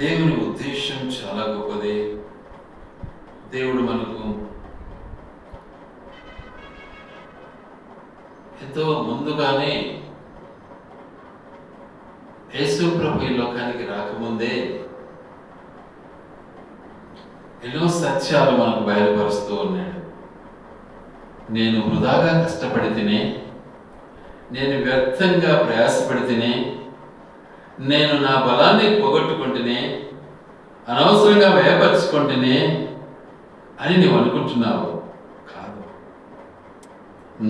దేవుని ఉద్దేశం చాలా గొప్పది. దేవుడు మనకు ఎంతో ముందుగానే యేసు ప్రభు ఈ లోకానికి రాకముందే ఎన్నో సత్యాలు మనకు బయలుపరుస్తూ ఉన్నాడు. నేను వృధాగా కష్టపడి తినే, నేను వ్యర్థంగా ప్రయాసపడి తినే, నేను నా బలాన్ని పోగొట్టుకుంటేనే, అనవసరంగా వ్యయపరుచుకుంటేనే అని నువ్వు అనుకుంటున్నావు. కాదు,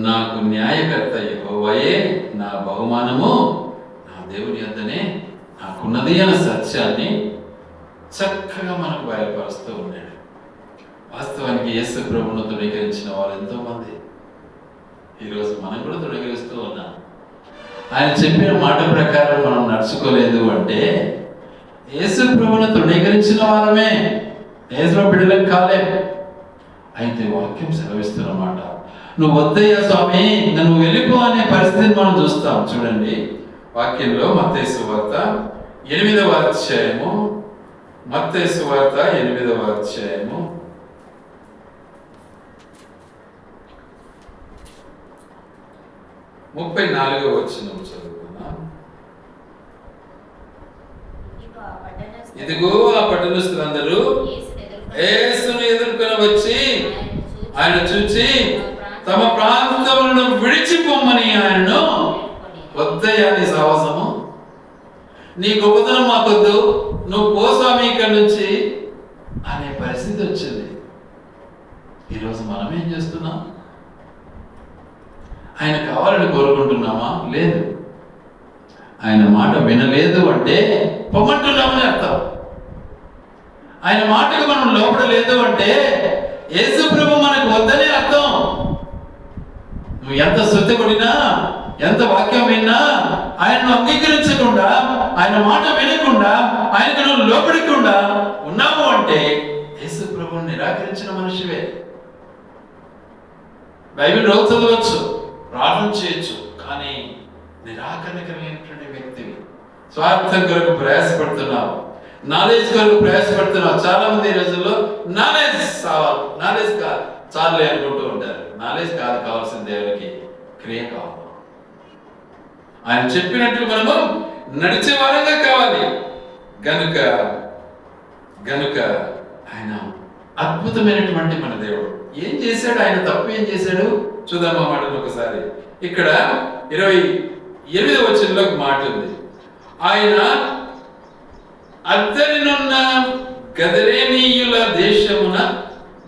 నాకు న్యాయకర్త యెహోవాయే నా బహుమానము, నా దేవుని యొద్దనే నాకున్నది అన్న సత్యాన్ని చక్కగా మనకు బయలుపరుస్తూ ఉన్నాడు. వాస్తవానికి యేసు ప్రభువును తృణీకరించిన వాళ్ళు ఎంతోమంది ఈరోజు మనం కూడా తృణీకరిస్తూ ఉన్నాం. ఆయన చెప్పిన మాట ప్రకారం మనం నడుచుకోలేదు అంటే యేసు ప్రభువును తృణీకరించిన వారమే, యేసు బిడ్డలకు కాలే. అయితే వాక్యం సెలవిస్తున్నమాట, నువ్వు వద్దయ్యా స్వామి, నువ్వు వెళ్ళిపో అనే పరిస్థితిని మనం చూస్తాం. చూడండి వాక్యంలో మత్తయి సువార్త 8వ అధ్యాయము, మత్తయి సువార్త 8వ అధ్యాయము 34వ వచనం చదువుకున్నాం. ఇదిగో ఆ పట్టణస్థులందరూ యేసును ఎదుర్కొని వచ్చి ఆయన చూచి తమ ప్రాంతములను విడిచిపోమ్మని ఆయనను, వద్దయ్యా నీ సాహసము, నీ గొప్పతనం మాకొద్దు, నువ్వు పో స్వామి ఇక్కడి నుంచి అనే పరిస్థితి వచ్చింది. ఈరోజు మనం ఏం చేస్తున్నాం? ఆయన కావాలని కోరుకుంటున్నామా? లేదు. ఆయన మాట వినలేదు అంటే పొమ్మంటున్నామని అర్థం. ఆయన మాటకు మనం లోపడలేదు అంటే యేసు ప్రభు మనకు వద్దనే అర్థం. నువ్వు ఎంత శుద్ధి కొడినా, ఎంత వాక్యం విన్నా, ఆయనను అంగీకరించకుండా, ఆయన మాట వినకుండా, ఆయనకు నువ్వు లోపడకుండా ఉన్నావు అంటే యేసు ప్రభువుని నిరాకరించిన మనిషివే. బైబిల్ రోజు చదవచ్చు, ప్రార్థన చేయొచ్చు, కానీ నిరాకరణ కలిగినటువంటి వ్యక్తివి. స్వార్థం కొరకు ప్రయాసపడుతున్నావు, నాలెడ్జ్ కొరకు ప్రయాసపడుతున్నావు. చాలా మంది ఈ రోజుల్లో నాలెడ్జ్ కావాలి, నాలెడ్జ్ కాదు చాలే అనుకుంటూ ఉంటారు. నాలెడ్జ్ కాదు కావాల్సిన, దేవునికి క్రియ కావాలి. ఆయన చెప్పినట్లు మనము నడిచే వారంగా కావాలి. గనుక ఆయన అద్భుతమైనటువంటి మన దేవుడు. ఏం చేశాడు ఆయన? తప్పు ఏం చేశాడు చూద్దాం ఆ మాటను ఒకసారి. ఇక్కడ 28వ వచనంలో ఒక మాట ఉంది. ఆయన అద్దరినున్న గదరేనీయుల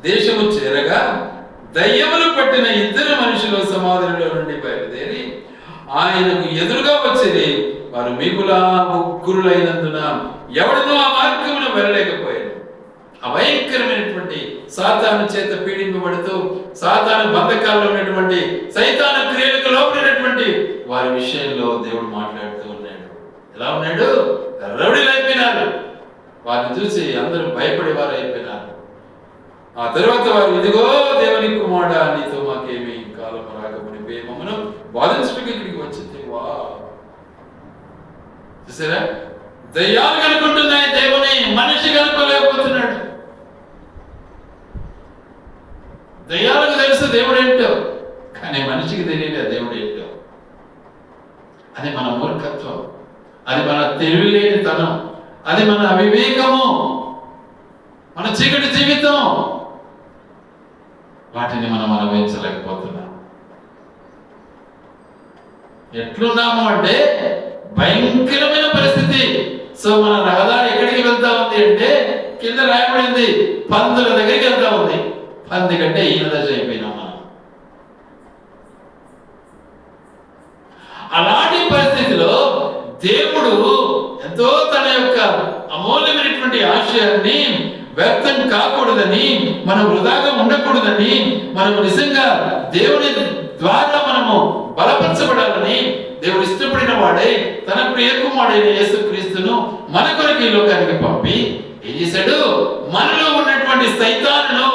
దేశము చేరగా దయ్యములు పట్టిన 2 మనుషులు సమాధిలో నుండి బయలుదేరి ఆయనకు ఎదురుగా వచ్చేది. వారు మిగులా ముగ్గురులైనందున ఎవడనూ ఆ మార్గమును వెళ్ళలేకపోయాడు. అభయంకరమైనటువంటి సాతాను చేత పీడింపబడుతూ, సాతాను బంధకాల్లో ఉన్నటువంటి, సైతాను క్రియలకు లోపడినటువంటి వారి విషయంలో దేవుడు మాట్లాడుతూ ఉన్నాడు. ఎలా ఉన్నాడు? రౌడీలు అయిపోయినారు. వారిని చూసి అందరూ భయపడే వారు అయిపోయినారు. ఆ తర్వాత వారు, ఇదిగో దేవుని కుమారుడా, నీతో మాకేమి కాలం రాకమునిపే మమ్మను బాధించడానికి ఇక్కడికి వచ్చింది. వా, చూసారా? దయ్యాలు కనుకుంటున్నాయి దేవుని, మనిషి కనుక్కోలేకపోతున్నాడు. దయ్యాలకు తెలుసు దేవుడు ఏంటో, కానీ మనిషికి తెలియదు దేవుడు ఏంటో. అది మన మూర్ఖత్వం, అది మన తెలివిలేనితనం, అది మన అవివేకము, మన చీకటి జీవితం. వాటిని మనం అనుభవించలేకపోతున్నాం. ఎట్లున్నాము అంటే భయంకరమైన పరిస్థితి. సో మన రహదారి ఎక్కడికి వెళ్తా ఉంది అంటే కింద రాయబడింది, పందుల దగ్గరికి వెళ్తా ఉంది. పంది కంటే ఈయన దశ అయిపోయినాం మనం. అలాంటి పరిస్థితిలో దేవుడు ఎంతో తన యొక్క అమూల్యమైనటువంటి ఆశయాన్ని వ్యర్థం కాకూడదని, మనం వృధాగా ఉండకూడదని, మనం నిజంగా దేవుని ద్వారా మనము బలపరచబడాలని దేవుడు ఇష్టపడిన వాడే తన ప్రియ కుమారుడైన యేసుక్రీస్తును మన కొరకు ఈ లోకానికి పంపి ఏం చేశాడు? మనలో ఉన్నటువంటి సైతానును,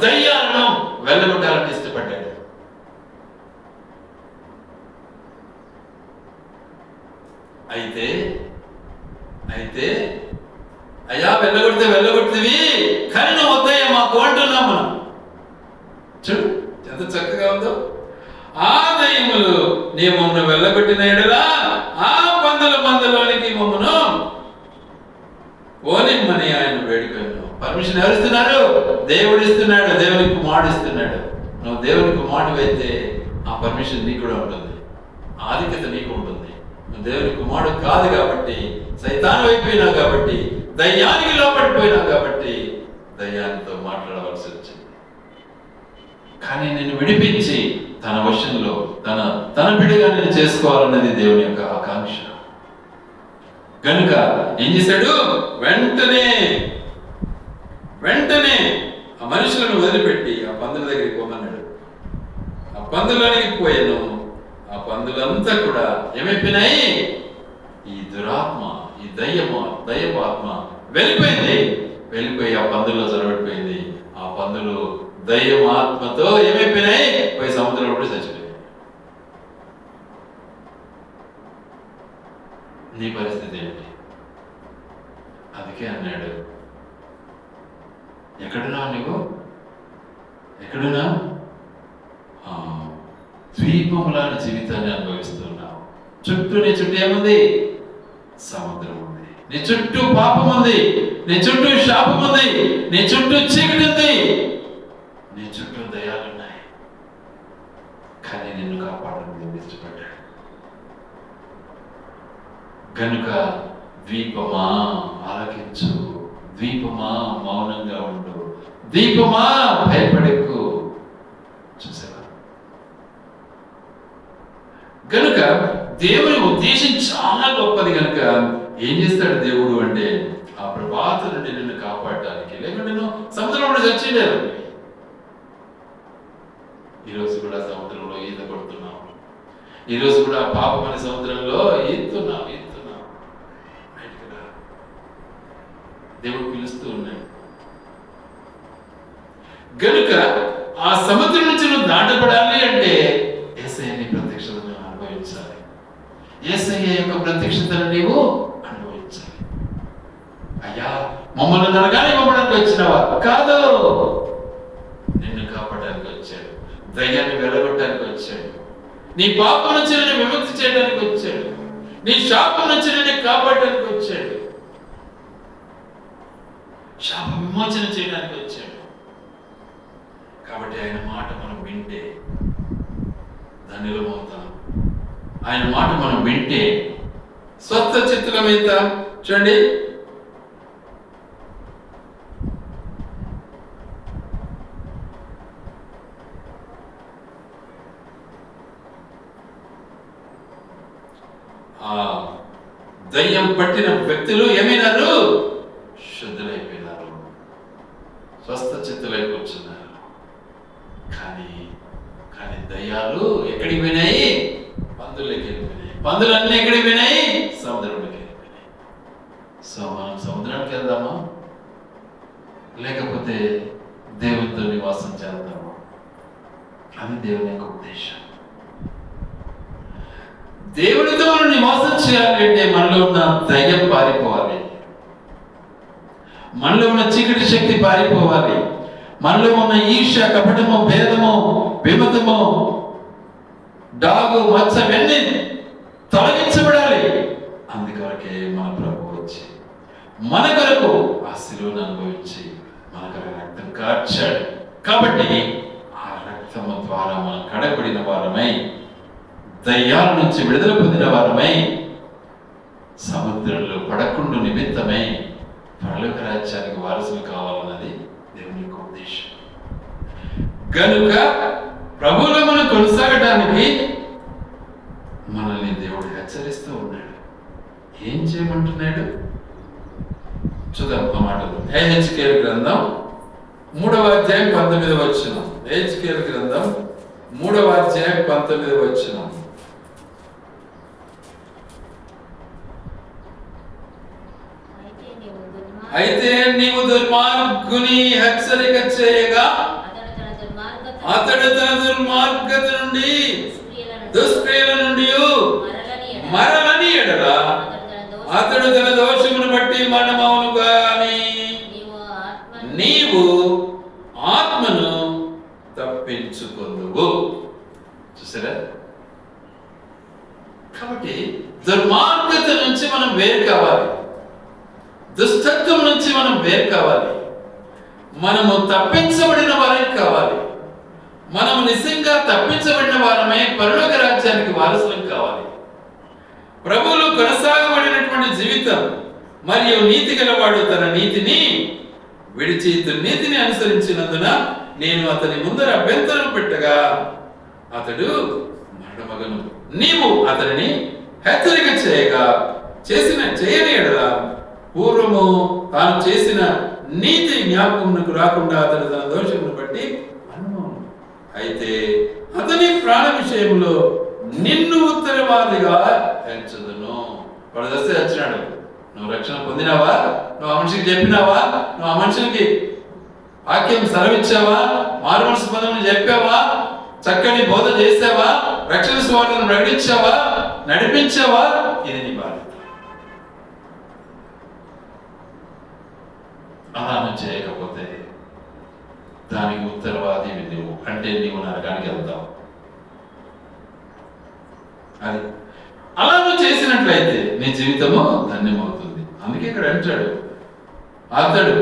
దయ్యాలను వెళ్ళగొట్టాలని ఇష్టపడ్డాడు. అయితే అయ్యా వెళ్ళగొడితివి కానీ నువ్వు వద్దయ్యా మాకు అంటున్నాం మనం. చూడు ఎంత చక్కగా ఉందో. ఆ దయ్యములు నీ మమ్మల్ని వెళ్ళగొట్టిన ఎడలా ఆ పందుల మందలోనికి మమ్మను పోనిమ్మని ఆయన వేడుకొను. పర్మిషన్ ఎవరిస్తున్నారు? దేవుడు ఇస్తున్నాడు. దేవునికి కుమారుడిస్తున్నాడు. నువ్వు దేవునికి కుమారుడివైతే ఆ పర్మిషన్ నీకు కూడా ఉంటుంది, ఆధిక్యత నీకు ఉంటుంది. నువ్వు దేవుని కుమారుడు కాదు కాబట్టి, సైతాను అయిపోయినావు కాబట్టి, దయ్యానికి లోపడిపోయినావు కాబట్టి దయ్యానితో మాట్లాడవలసి వచ్చింది. కానీ నేను విడిపించి తన వశంలో తన బిడ్డగా నేను చేసుకోవాలన్నది దేవుని యొక్క ఆకాంక్ష. కనుక ఏం చేశాడు? వెంటనే ఆ మనుషులను వదిలిపెట్టి ఆ పందుల దగ్గరికి పోమన్నాడు. ఆ పందులోనికి పోయాను. ఆ పందులంతా కూడా ఏమైపోయినాయి? ఈ దురాత్మ, ఈ దయ్యపాత్మ వెళ్ళిపోయి ఆ పందుల్లో చొరబడిపోయింది. ఆ పందులు దయ్యం ఆత్మతో ఏమైపోయినాయి? పోయి సముద్రంలో కూడా చచ్చిపోయాయి. నీ పరిస్థితి ఏంటి? అందుకే అన్నాడు, ఎక్కడున్నా నువ్వు? ఎక్కడున్నా? ద్వీపములాంటి జీవితాన్ని అనుభవిస్తున్నావు. నీ చుట్టూ ఏముంది? సముద్రం ఉంది. నీ చుట్టూ పాపం ఉంది. నీ చుట్టూ శాపం ఉంది. నీ చుట్టూ చీకటి ఉంది. నీ చుట్టూ దయాలున్నాయి. కానీ నిన్ను కాపాడడం ఇష్టపడ్డాడు. కనుక ద్వీపమా ఆలకించు, ద్వీపమా మౌనంగా ఉండు, ద్వీపమా భయపడకు. చూసావా? కనుక దేవుని ఉద్దేశం చాలా గొప్పది. కనుక ఏం చేస్తాడు దేవుడు అంటే ఆ ప్రభాత నుండి నిన్ను కాపాడటానికి. లేకుంటే నువ్వు సముద్రంలో చచ్చేలేరు. ఈరోజు కూడా సముద్రంలో ఈత కొడుతున్నావు. ఈరోజు కూడా పాపం అనే సముద్రంలో ఈదుతున్నావు. దేవుడు పిలుస్తూ ఉన్నాడు. గనుక ఆ సముద్రం నుంచి నువ్వు దాటపడాలి అంటే యేసయ్య ప్రత్యక్షతను అనుభవించాలి. యేసయ్య యొక్క ప్రత్యక్షతను నీవు అనుభవించాలి. అయ్యా మమ్మల్ని నరగానే ఇవ్వడానికి వచ్చినావా? కాదు, నిన్ను కాపాడడానికి వచ్చాడు. దయ్యాన్ని వెళ్ళగొట్టడానికి వచ్చాడు. నీ పాపం నుంచి నిన్ను విముక్తి చేయడానికి వచ్చాడు. నీ శాపం నుంచి నిన్ను కాపాడడానికి వచ్చాడు. శాప విమోచన చేయడానికి వచ్చాడు. కాబట్టి ఆయన మాట మనం వింటే ధన్యులమవుతాం. ఆయన మాట మనం వింటే స్వస్థ చిత్తులమవుతాం. చూడండి, ఆ దయ్యం పట్టిన వ్యక్తులు ఏమైనారు? శుద్ధులైపోయినారు, స్వస్థ చిత్తులై కూర్చున్నారు. కానీ దయ్యాలు ఎక్కడికి పోయినాయి? పందుల్లోకి వెళ్ళిపోయినాయి. పందులన్నీ ఎక్కడికి పోయినాయి? సముద్రంలోకి వెళ్ళిపోయినాయి. సో మనం సముద్రానికి వెళ్దామా? లేకపోతే దేవునితో నివాసం చేద్దామా? అది దేవుని యొక్క ఉద్దేశం. దేవునితో మనం నివాసం చేయాలంటే మనలో ఉన్న దయ్యం పారిపోవాలి. మనలో ఉన్న చీకటి శక్తి పారిపోవాలి. మనలో ఉన్న ఈర్ష్య, కపటము, భేదము, విమతము, డాగు, మచ్చ ఇవన్నీ తొలగించబడాలి. అందుకొరకే మన ప్రభు వచ్చి మన కొరకు ఆ శిలువను అనుభవించి మన కొరకు రక్తం కార్చాడు. కాబట్టి ఆ రక్తము ద్వారా మనం కడబడిన వారమై, దయ్యాల నుంచి విడుదల పొందిన వారమై, సముద్రంలో పడకుండా నిమిత్తమై పరలోక రాజ్యానికి వారసులు కావాలన్నది దేవుని యొక్క ఉద్దేశం. కనుక ప్రభువులో మనం కొనసాగడానికి మనల్ని దేవుడు హెచ్చరిస్తూ ఉన్నాడు. ఏం చేయమంటున్నాడు చూద్దాం ఆ మాటలు. హెచ్కేల్ గ్రంథం 3వ అధ్యాయం 19వ వచనం. హెచ్కేల్ గ్రంథం 3వ అధ్యాయం 19వ వచనం. అయితే నీవు దుర్మార్గుని హెచ్చరిక చేయగా అతడు తన దుర్మార్గత నుండి, దుష్క్రియల నుండి మరలని ఎడల అతడు తన దోషమును బట్టి మరణమవును గాని పొందువు. చూసారా? కాబట్టి దుర్మార్గత నుంచి మనం వేరు కావాలి, దుష్టత్వం నుంచి మనం వేరు కావాలి, మనము తప్పించబడిన వారే కావాలి. మనం నిజంగా తప్పించబడిన వారమే పరలోక రాజ్యానికి వారసులం కావాలి. ప్రభువులో కొనసాగబడినటువంటి జీవితం మరియు నీతి గలవాడు తన నీతిని విడిచి దుర్నీతిని అనుసరించినందున నేను అతని ముందర అభ్యంతరం పెట్టగా అతడు మరణమగను. నీవు అతనిని హెచ్చరిక చేయని ఎడల పూర్వము తాను చేసిన నీతి జ్ఞాపకమునకు రాకుండా అతడు తన దోషమును బట్టి మరణమగును. అయితే అతని ప్రాణ విషయంలో నిన్ను ఉత్తరవాదిగా ఎంచుదును. వాడు దశ వచ్చినాడు, నువ్వు రక్షణ పొందినావా, నువ్వు ఆ మనిషికి చెప్పినావా, నువ్వు ఆ మనుషులకి వాక్యం సెలవిచ్చావా, మారు మనసు పొందమని చెప్పావా, చక్కని బోధ చేసావా, రక్షణ సువార్తను ప్రకటించావా, నడిపించావా? ఇది నీ బాధ్యత. అలా నువ్వు చేయకపోతే దానికి ఉత్తరవాది నువ్వు, అంటే నీవు నరకానికి వెళ్తావు. అది అలా నువ్వు చేసినట్లయితే నీ జీవితము ధన్యమవుతుంది. అందుకే ఇక్కడ అంటాడు, అతడు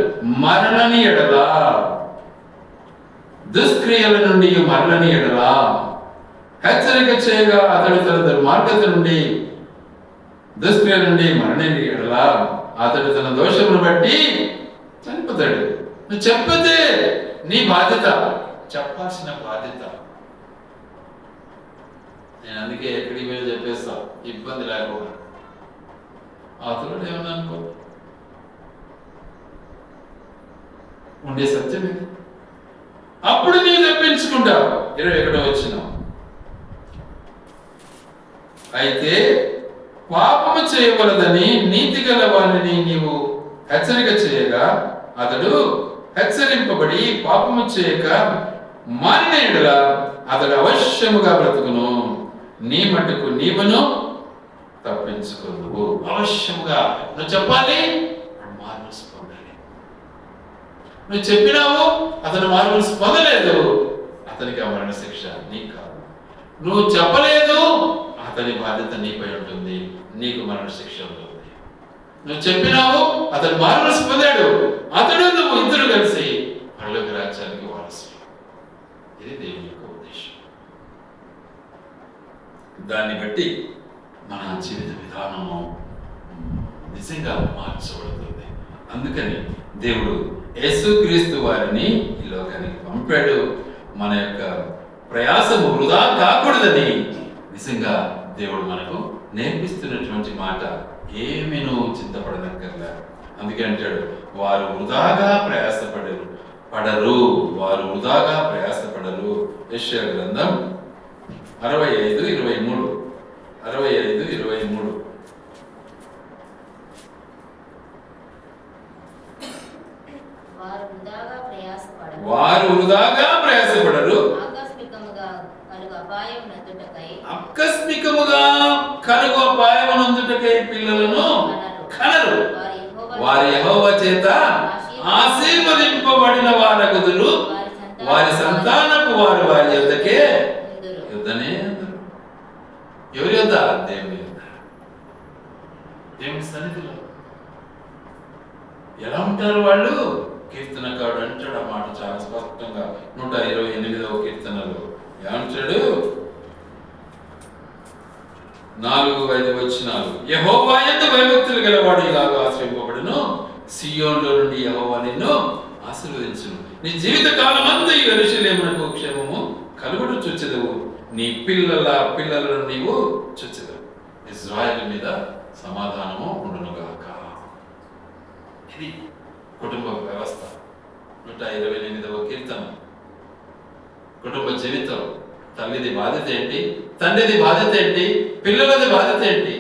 మరణని ఎడలా, దుష్క్రియల నుండి మరణని ఎడలా హెచ్చరిక చేయగా అతడు తన దుర్మార్గత నుండి దుష్క్రియల నుండి మరణని ఎడలా అతడు తన దోషమును బట్టి చనిపోతాడు. నువ్వు చెప్పతే నీ బాధ్యత, చెప్పాల్సిన బాధ్యత. నేను అందుకే ఎక్కడికి వెళ్ళి చెప్పేస్తా, ఇబ్బంది లేకపోతే. అతడు ఏమన్నా అనుకో, ఉండే సత్యం ఇది. అప్పుడు నీవు తెప్పించుకుంటావు. 21వ వచనం, అయితే పాపము చేయవలదని నీతి గల వారిని నీవు హెచ్చరిక చేయగా అతడు హెచ్చరింపబడి పాపము చేయక మారిన ఎడల అతడు అవశ్యముగా బ్రతుకును. నీ మట్టుకు నీవును తప్పించుకోవు. అవశ్యముగా నువ్వు చెప్పాలి, మార్మల్స్ పొందాలి. నువ్వు చెప్పినావు, అతను మార్మల్స్ పొందలేదు, అతనికి ఆ మరణ శిక్ష నీకు కాదు. నువ్వు చెప్పలేదు, అతని బాధ్యత నీపై ఉంటుంది, నీకు మరణ శిక్ష ఉంటుంది. నువ్వు చెప్పినావు, అతను మార్మల్స్ పొందాడు, అతడు నువ్వు ఇద్దరు కలిసి పరలోక రాజ్యానికి వారసులు. ఇది దేవుని యొక్క ఉద్దేశం. దాన్ని బట్టి మన జీవిత విధానము నిజంగా మార్చబడుతుంది. అందుకని దేవుడు యేసుక్రీస్తు వారిని ఈ లోకానికి పంపాడు. మన యొక్క ప్రయాసము వృధా కాకూడదని నిజంగా దేవుడు మనకు నేర్పిస్తున్నటువంటి మాట. ఏమీ నువ్వు చింతపడనక్కర్లా. అందుకే అంటాడు, వారు వృధాగా పడరు, వారు వృధాగా ప్రయాసపడరు. యెషయా గ్రంథం 65:23. వారు వృధాగా ప్రయాసపడరు, ఆకస్మికముగా కలుగు అపాయమునందుటకై పిల్లలను కనరు. వారి యెహోవా చేత ఆశీర్వదింపబడిన వారగుదురు. వారి సంతానపు వారు వారి యొద్దకే యుద్ధనే అందరు. ఎవరి యొద్ద? దేవుని యొద్ద, దేవుని సన్నిధిలో. ఎలా ఉంటారు వాళ్ళు? కీర్తనకారుడు అంటాడు ఆ మాట చాలా స్పష్టంగా 128వ కీర్తనలో. ఏమంటాడు? 4-5 వచనాలు. యెహోవా యందు భయభక్తులు గలవాడు ఇలాగా ఆశ్రయింపబడును. సియోనులో నుండి యెహోవా నిన్ను ఆశీర్వదించును. నీ జీవిత కాలమంతా ఈ యెరూషలేమునకు క్షేమము కలుగుడు చూచెదవు. నీ పిల్లలను నీవు చూచెదవు. ఇజ్రాయెలు మీద సమాధానము ఉండునుగాక. ఇది కుటుంబ వ్యవస్థ. 128వ కీర్తన. కుటుంబ జీవితం. తల్లిది బాధ్యత ఏంటి? తండ్రిది బాధ్యత ఏంటి? పిల్లలది బాధ్యత ఏంటి?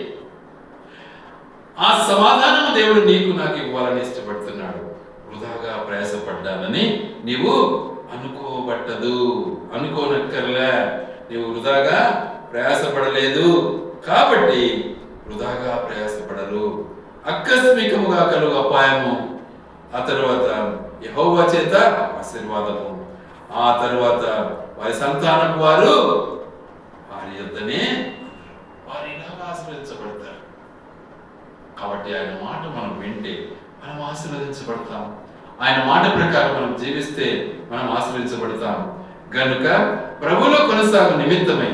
ఆ సమాధానం దేవుడు నీకు నాకు ఇవ్వాలని ఇష్టపడుతున్నాడు. వృధాగా ప్రయాసపడ్డానని నీవు అనుకోనక్కర్లే. నీవు వృధాగా ప్రయాసపడలేదు కాబట్టి వృధాగా ప్రయాసపడరు. ఆకస్మికముగా కలుగు అపాయము, ఆ తర్వాత యెహోవా చేత ఆశీర్వాదము, ఆ తర్వాత వారి సంతానపు వారు వారి యొద్దనే వారు ఇలాగా ఆశీర్వదించబడతారు. కాబట్టి ఆయన మాట మనం వింటే మనం ఆశీర్వదించబడతాం. ఆయన మాట ప్రకారం మనం జీవిస్తే మనం ఆశీర్వదించబడతాం. గనుక ప్రభువులో కొనసాగు నిమిత్తమై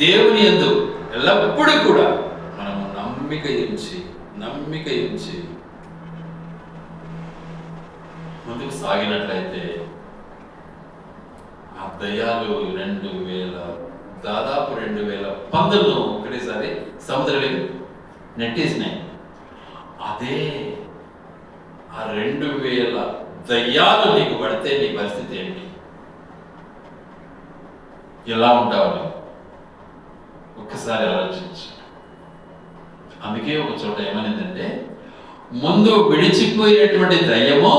దేవుని యందు ఎల్లప్పుడూ కూడా మనము నమ్మిక ఉంచి ముందుకు సాగినట్లయితే ఆ దయ్యాలు దాదాపు 2000 పందులను ఒకటేసారి సముద్రంలో నెట్టేసినాయి. అదే ఆ 2000 దయ్యాలు నీకు పడితే నీ పరిస్థితి ఏంటి? ఎలా ఉంటావు? ఒక్కసారి ఆలోచించు. అందుకే ఒక చోట ఏమనిందంటే, ముందు విడిచిపోయినటువంటి దయ్యము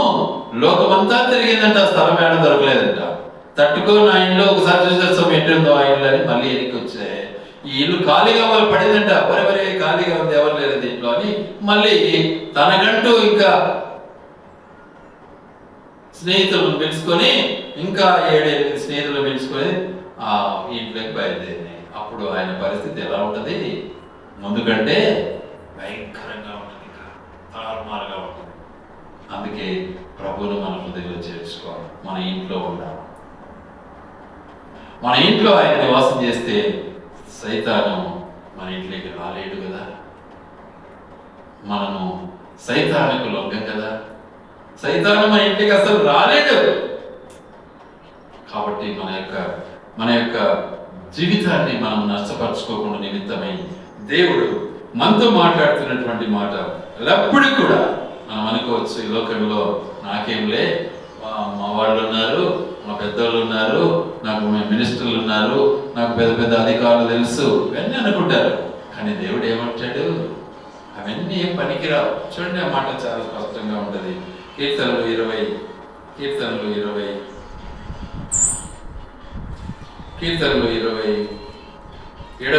లోకమంతా తిరిగిందంట, స్థలం ఏడ దొరకలేదంట. తట్టుకో నా ఇంట్లో ఒకసారి చూసేస్తాం ఎట్టుందో ఆ ఇల్లు అని మళ్ళీ ఎనికి వచ్చాయి. ఈ ఇల్లు ఖాళీగా వాళ్ళు పడిందంట, వరే ఖాళీగా ఉంది, ఎవరు లేరు దీంట్లో అని మళ్ళీ తనకంటూ ఇంకా స్నేహితులను పిలుచుకొని ఇంకా 7-8 స్నేహితులను పిలుచుకొని ఆ ఇంట్లోకి బయలుదేరినాయి. అప్పుడు ఆయన పరిస్థితి ఎలా ఉంటుంది? ముందు కంటే భయంకరంగా ఉంటుంది, ఇంకా తారుమారుగా ఉంటుంది. అందుకే ప్రభువును మన హృదయంలో చేర్చుకోవాలి. మన ఇంట్లో ఉండాలి. మన ఇంట్లో ఆయన నివాసం చేస్తే సైతాను మన ఇంట్లోకి రాలేడు కదా. మనము సైతానుకు లొంగం కదా. సైతాను మన ఇంటికి అసలు రాలేడు. కాబట్టి మన యొక్క జీవితాన్ని మనం నష్టపరచుకోకుండా నిమిత్తమై దేవుడు మనతో మాట్లాడుతున్నటువంటి మాట ఎల్లప్పుడూ కూడా మనం అనుకోవచ్చు, ఈ లోకంలో నాకేంలే, మా వాళ్ళు ఉన్నారు, మా పెద్దవాళ్ళు ఉన్నారు, నాకు మినిస్టర్లు ఉన్నారు, నాకు పెద్ద అధికారులు తెలుసు, ఇవన్నీ అనుకుంటారు. కానీ దేవుడు ఏమంటాడు? అవన్నీ ఏం పనికిరావు. చూడండి, ఆ మాట చాలా స్పష్టంగా ఉంటుంది. కీర్తనలు 27వ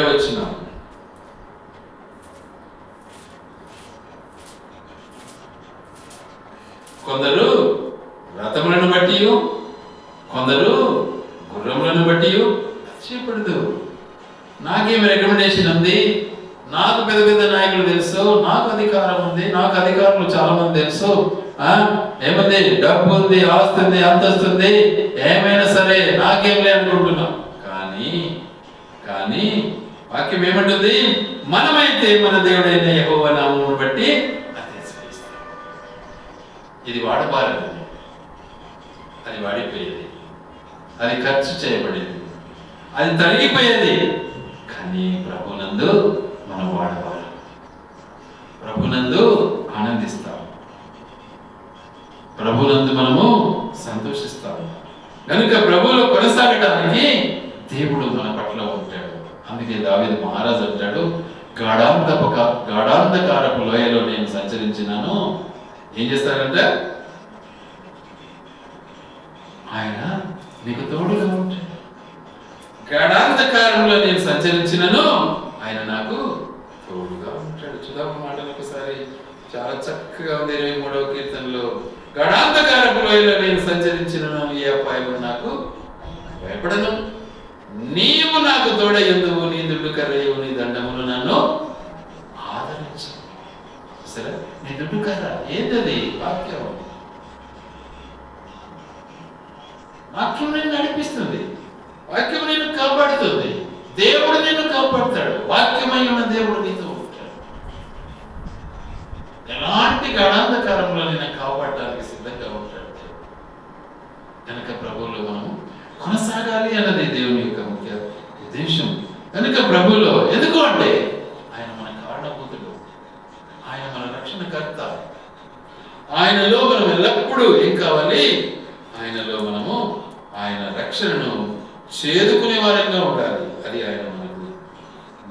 వచనం. కొందరు రథములను బట్టి, కొందరు గుర్రములను బట్టి చేపడదు. నాకేమి రికమెండేషన్ ఉంది, నాకు పెద్ద నాయకులు తెలుసు, నాకు అధికారం ఉంది, నాకు అధికారులు చాలా మంది తెలుసు, ఏముంది, డబ్బు ఉంది, ఆస్తి ఉంది, అంతస్తు ఉంది, ఏమైనా సరే నాకేం లేనుకుంటున్నాం. కానీ వాక్యం ఏమంటుంది? మనమైతే మన దేవుడైన యెహోవా నామమును బట్టి అతిశయిస్తాం. ఇది వాడబారదు, అది వాడిపోయేది, అది ఖర్చు చేయబడేది, అది తరిగిపోయేది. కానీ ప్రభునందు మనం వాడబారు, ప్రభునందు ఆనందిస్తాం, ప్రభునందు మనము సంతోషిస్తాం. కనుక ప్రభువులో కొనసాగడానికి దేవుడు మన పట్ల ఉంటాడు. అందుకే దావీదు మహారాజు అంటాడు, గాఢాంధకారపు లోయలో నేను సంచరించినాను. ఏం చేస్తాడంట? ఆయన నీకు తోడుగా ఉంటాడు. గాఢాంధకారంలో నేను సంచరించినను, ఆయన నాకు తోడుగా ఉంటాడు. చూద్దాం మాటలు ఒకసారి, చాలా చక్కగా ఉంది. 23వ కీర్తనలో, గాఢాంధకారపు లోయలో నేను సంచరించినను, ఏ అపాయము నాకు భయపడను. నీవు నాకు తోడయ్యుందువు, నీ దుడ్డు కర్రయు నీ దండములు నన్ను ఆదరించు. సరే, నీ దుడ్డు కర్ర ఏంటది? వాక్యం. వాక్యం నేను నడిపిస్తుంది, వాక్యం నేను కాపాడుతుంది, దేవుడు నిన్ను కాపాడుతాడు, వాక్యమై ఉన్న దేవుడు నీతో ఉంటాడు. ఎలాంటి గాఢాంధకారంలో నేను కాపాడటానికి సిద్ధంగా ఉంటాడు. కనుక ప్రభువులో మనము కొనసాగాలి అన్నది దేవుని యొక్క ముఖ్య ఉద్దేశం. కనుక ప్రభువులో ఎందుకు అంటే ఆయన మన కారణభూతుడు, ఆయన మన రక్షణకర్త. ఆయనలో మనం ఎల్లప్పుడూ ఏం కావాలి? ఆయనలో మనము ఆయన రక్షణను చేదుకునే వారంగా ఉండాలి. అది ఆయన మనకు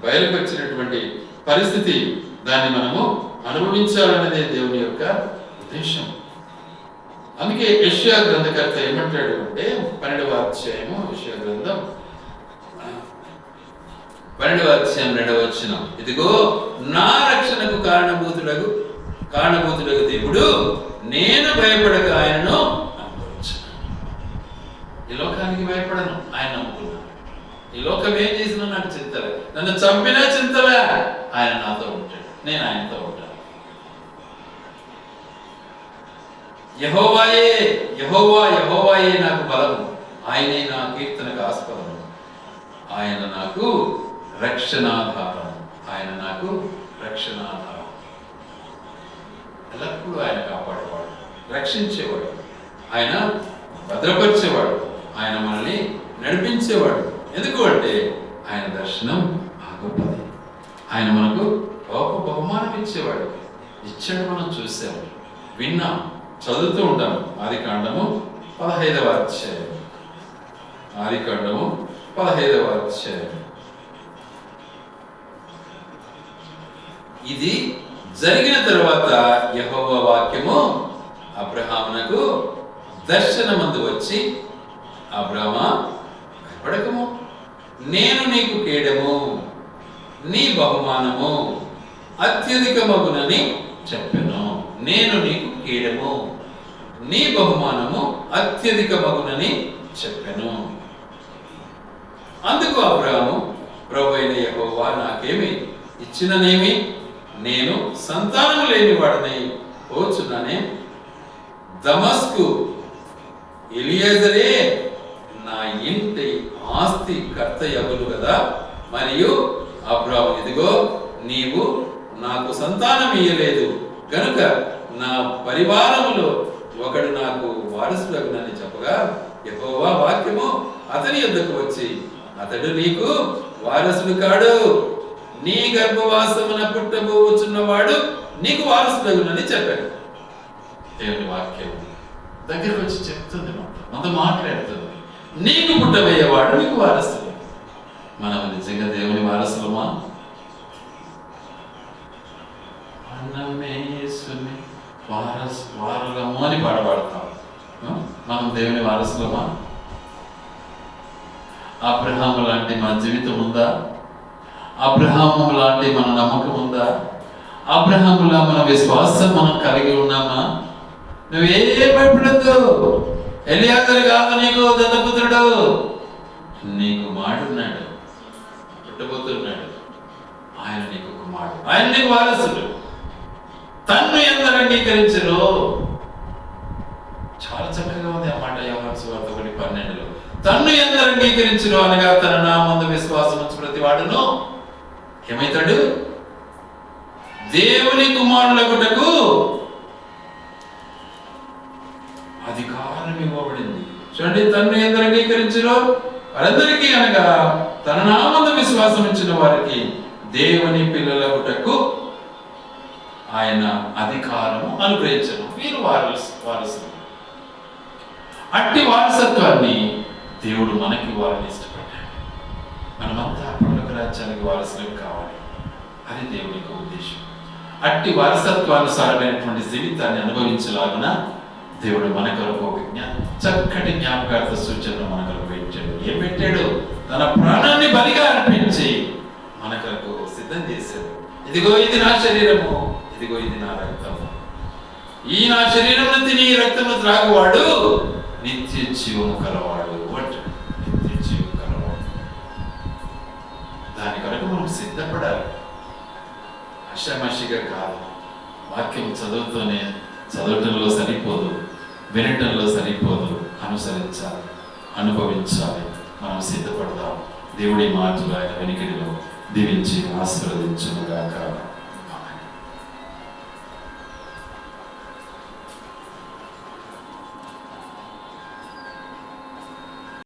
బయలుపరిచినటువంటి పరిస్థితి. దాన్ని మనము అనుభవించాలన్నదే దేవుని యొక్క ఉద్దేశం. అందుకే యెషయా గ్రంథకర్త ఏమంటాడు అంటే, 12వ అధ్యాయము యెషయా గ్రంథం 12వ అధ్యాయం 2వ వచనం, ఇదిగో నా రక్షణకు కారణభూతుడగు దేవుడు, నేను భయపడక ఆయనను అనుభవించను. ఈ భయపడను, ఆయన నమ్ముకున్నాను. ఈ లోకం ఏం చేసినా నాకు చింతలే, నన్ను చంపినా చింతలే, ఆయన నాతో ఉంటాడు, నేను ఆయనతో ఉంటాను. యెహోవాయే యెహోవాయే నాకు బలము, ఆయనే నా కీర్తనకు ఆస్పదము, ఆయన నాకు రక్షణాధారం, ఆయన నాకు రక్షణాధారం. ఎల్లప్పుడూ ఆయన కాపాడేవాడు, రక్షించేవాడు, ఆయన భద్రపరిచేవాడు, ఆయన మనల్ని నడిపించేవాడు. ఎందుకు అంటే ఆయన దర్శనం గొప్పది. ఆయన మనకు గొప్ప బహుమానం ఇచ్చేవాడు, ఇచ్చాడు. మనం చూసాము, విన్నాం, చదువుతూ ఉంటాం. ఆదికాండము 15వ అధ్యాయం, ఆదికాండము 15వ అధ్యాయం. ఇది జరిగిన తరువాత యెహోవా వాక్యము అబ్రహామునకు దర్శనమందు వచ్చి, అబ్రహామా భయపడకము, నేను నీకు కేడము, నీ బహుమానము అత్యధికమగునని చెప్పెను. నేను నీకు కేడము, నీ బహుమానము అత్యధికమగునని చెప్పెను. అందుకు అబ్రహాము, ప్రభువైన యెహోవా నాకేమి ఇచ్చిననేమి, నేను సంతానము లేని వాడనై పోచున్నానే, దమస్కు ఎలియేజరే నా ఇంటి ఆస్తి కర్త యగును కదా. మరియు అబ్రహాము, ఇదిగో నీవు నాకు సంతానం ఇయ్యలేదు గనుక నా పరివారములో ఒకడు నాకు వారసుడగునని చెప్పగా, యెహోవా వాక్యము అతని యొద్దకు వచ్చి, అతడు నీకు వారసుడు కాడు, నీ గర్భవాసమున పుట్టబోచున్నవాడు నీకు వారసుడగునని చెప్పాడు. దేవుని వాక్యం దగ్గరకు వచ్చి చెప్తుంది, మనతో మాట్లాడుతుంది. నీకు పుట్టబోయేవాడు నీకు వారసుడు. మనం నిజంగా దేవుని వారసులమా? వారసులము అని పాడబడతాం. మనం దేవుని వారసులమా? అబ్రహాము లాంటి మన జీవితం ఉందా? అబ్రహాము లాంటి మన నమ్మకం ఉందా? అబ్రహాములా మన విశ్వాసం మనం కలిగి ఉన్నామా? నువ్వే భయపడద్దు. ఎలియాజరు కాదు నీకు దత్తపుత్రుడు, నీకు కుమారుడున్నాడు, పుట్టబోతున్నాడు. ఆయన నీకు కుమారుడు, ఆయన నీకు వారసుడు. తన్ను ఎందరు అంగీకరించరు. చాలా చక్కగా ఉంది ఆ మాట యోహాను సువార్త 1:12. తన్ను ఎందరు అంగీకరించరు అనగా తన నామందు విశ్వాసం ఉంచు ప్రతి వాడును ఏమైతాడు? దేవుని కుమారులగుటకు అధికారం ఇవ్వబడింది. చూడండి, తన్ను ఎందరు అంగీకరించరో వారందరికీ అనగా తన నామందు విశ్వాసం ఉంచిన వారికి దేవుని పిల్లలగుటకు ఆయన అధికారము అనుగ్రహించను. వీరు వారసులు. అట్టి వారసత్వాన్ని దేవుడు మనకి ఇవ్వాలని ఇష్టపడ్డాడు. మనమంతా పరలోక రాజ్యానికి వారసులు కావాలి. అది దేవుని యొక్క ఉద్దేశం. అట్టి వారసత్వానుసారమైనటువంటి జీవితాన్ని అనుభవించలాగున దేవుడు మన కొరకు ఒక చక్కటి జ్ఞాపకార్థ సూచనలు మన కొరకు పెట్టాడు. ఏం పెట్టాడు? తన ప్రాణాన్ని బలిగా అర్పించి మన కొరకు సిద్ధం చేశాడు. ఇదిగో ఇది నా శరీరము, ఇదిగో ఇది నా రక్తము. ఈ నా శరీరం తిని ఈ రక్తము త్రాగువాడు నిత్య జీవము కలవాడు. నిత్య జీవము కలవాడు. దాని కొరకు మనం సిద్ధపడాలి. అషమాషిగా కాదు. వాక్యం చదవటంలో సరిపోదు, వినటంలో సరిపోదు, అనుసరించాలి, అనుభవించాలి. మనం సిద్ధపడదాం. దేవుడి మాటలు ఆయన వెనుకడిలో దీవించి ఆశీర్వదించును గాక.